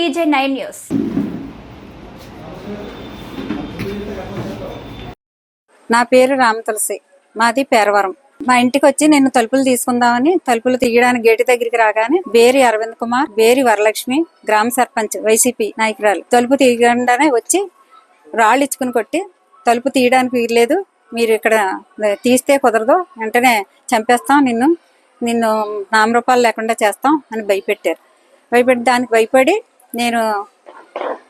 TJ9 news. నా పేరు రామతులసి, మాది పేరవరం. మా ఇంటికి వచ్చి నేను తలుపులు తీసుకుందామని తలుపులు తీయడానికి గేటు దగ్గరికి రాగానే బేరి అరవింద్ కుమార్, బేరి వరలక్ష్మి, గ్రామ సర్పంచ్ వైసీపీ నాయకురాలు తలుపు తీయగానే వచ్చి రాళ్ళు ఇచ్చుకుని కొట్టి, తలుపు తీయడానికి వీల్లేదు, మీరు ఇక్కడ తీస్తే కుదరదు, వెంటనే చంపేస్తాం, నిన్ను నామరూపాలు లేకుండా చేస్తాం అని భయపెట్టారు. దానికి భయపడి నేను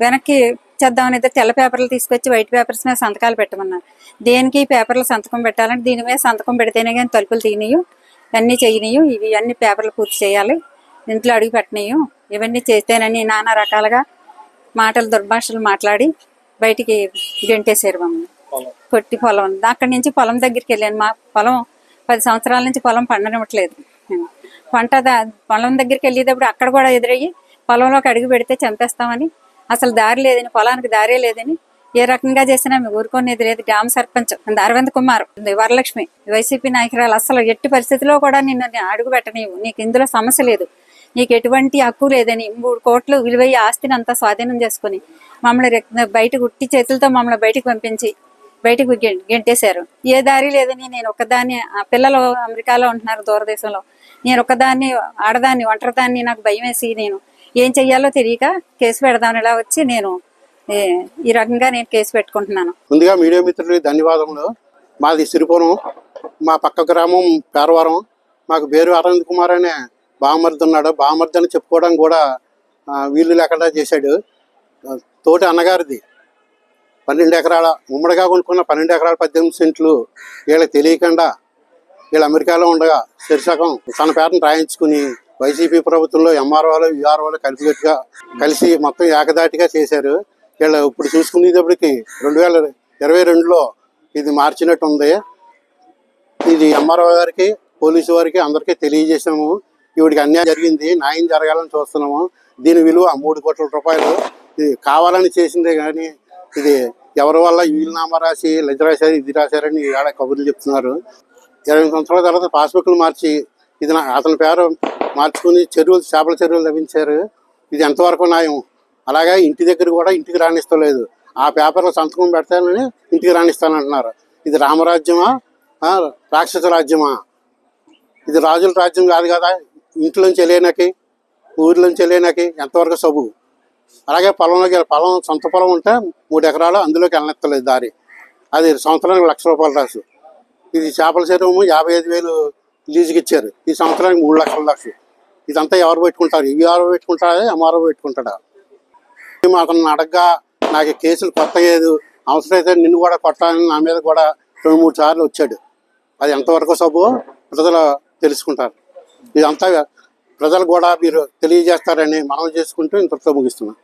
వెనక్కి చేద్దామని తెల్ల పేపర్లు తీసుకొచ్చి వైట్ పేపర్స్ మీద సంతకాలు పెట్టమన్నారు. దేనికి పేపర్లు సంతకం పెట్టాలంటే దీని మీద సంతకం పెడితేనే కానీ తలుపులు తీయనియు, ఇవన్నీ చేయనియు, ఇవి అన్ని పేపర్లు పూర్తి చేయాలి, ఇంట్లో అడుగు పెట్టనియు, ఇవన్నీ చేస్తేనని నానా రకాలుగా మాటలు దుర్భాషలు మాట్లాడి బయటికి గెంటేశారు మమ్మల్ని. కొట్టి పొలం అక్కడి నుంచి పొలం దగ్గరికి వెళ్ళాను. మా పొలం 10 సంవత్సరాల నుంచి పొలం పండనివ్వట్లేదు. పొలం దగ్గరికి వెళ్ళేటప్పుడు అక్కడ కూడా ఎదురయ్యి పొలంలోకి అడుగు పెడితే చంపేస్తామని, అసలు దారి లేదని, పొలానికి దారే లేదని, ఏ రకంగా చేసినా మేము ఊరుకునేది లేదు. గ్రామ సర్పంచ్ అరవింద్ కుమార్, వరలక్ష్మి వైసీపీ నాయకురాలు అసలు ఎట్టి పరిస్థితిలో కూడా నిన్ను అడుగు పెట్టనివ్వు, నీకు ఇందులో సమస్య లేదు, నీకు ఎటువంటి హక్కు లేదని 3 కోట్లు విలువయ్యే ఆస్తిని అంతా స్వాధీనం చేసుకుని మమ్మల్ని బయటకు ఉట్టి చేతులతో మమ్మల్ని బయటకు పంపించి బయటకు గెంటేశారు. ఏ దారి లేదని నేను ఒక్కదాన్ని, ఆ పిల్లలు అమెరికాలో ఉంటున్నారు దూరదేశంలో, నేను ఒక్కదాన్ని ఆడదాన్ని ఒంటరిదాన్ని, నాకు భయం వేసి నేను ఏం చెయ్యాలో తెలియక కేసు పెడదామని ఇలా వచ్చి నేను ఈ రకంగా నేను కేసు పెట్టుకుంటున్నాను. ముందుగా మీడియా మిత్రులకి ధన్యవాదములు. మాది సిరిపురం, మా పక్క గ్రామం పేరవరం. మాకు బేరు అరవింద్ కుమార్ అనే బామర్ది ఉన్నాడు. బామర్ది అని చెప్పుకోవడం కూడా వీలు లేకుండా చేశాడు. తోటి అన్నగారిది 12 ఎకరాల ఉమ్మడిగా కొనుక్కున్న 12 ఎకరాల 18 సెంట్లు వీళ్ళకి తెలియకుండా వీళ్ళు అమెరికాలో ఉండగా శీర్షకం తన పేరును రాయించుకుని వైసీపీ ప్రభుత్వంలో ఎంఆర్ఓలు విఆర్ఓలు కలిసి మొత్తం ఏకదాటిగా చేశారు. వీళ్ళు ఇప్పుడు చూసుకునేటప్పటికి 2022లో ఇది మార్చినట్టు ఉంది. ఇది ఎంఆర్ఓ గారికి, పోలీసు వారికి అందరికీ తెలియజేసాము. ఈవిడికి అన్యాయం జరిగింది, న్యాయం జరగాలని చూస్తున్నాము. దీని విలువ 3 కోట్ల రూపాయలు. ఇది కావాలని చేసిందే కానీ ఇది ఎవరి వల్ల వీలునామా రాసి లెజ రాశారు, ఇది రాశారని ఆడ కబుర్లు చెప్తున్నారు. 20 సంవత్సరాల తర్వాత పాస్బుక్లు మార్చి ఇది అతని పేరు మార్చుకుని చేపల చెరువులు లభించారు. ఇది ఎంతవరకు న్యాయం? అలాగే ఇంటి దగ్గర కూడా ఇంటికి రాణిస్తలేదు. ఆ పేపర్లో సంతకం పెడతానని ఇంటికి రాణిస్తానంటున్నారు. ఇది రామరాజ్యమా, రాక్షస రాజ్యమా? ఇది రాజుల రాజ్యం కాదు కదా. ఇంట్లోంచి వెళ్ళేనాకి, ఊరిలోంచి వెళ్ళేనాకి ఎంతవరకు సబు? అలాగే పొలం సొంత పొలం ఉంటే 3 ఎకరాలు, అందులోకి వెళ్ళనెత్తలేదు దారి. అది సంవత్సరానికి ₹1,00,000 రాసు. ఇది చేపల చెరువు 55,000 లీజుకి ఇచ్చారు. ఈ సంవత్సరానికి 3 లక్షలు. ఇదంతా ఎవరు పెట్టుకుంటారు? ఈఆర్ఓ పెట్టుకుంటారా, ఎంఆర్ఓ పెట్టుకుంటాడా? అతను అడగ్గా నాకు కేసులు కొత్త లేదు, అవసరమైతే నిన్ను కూడా కొట్టాలని నా మీద కూడా 2-3 సార్లు వచ్చాడు. అది ఎంతవరకు సబు ప్రజలు తెలుసుకుంటారు. ఇదంతా ప్రజలు కూడా మీరు తెలియజేస్తారని మనం చేసుకుంటూ ఇంతతో ముగిస్తున్నాం.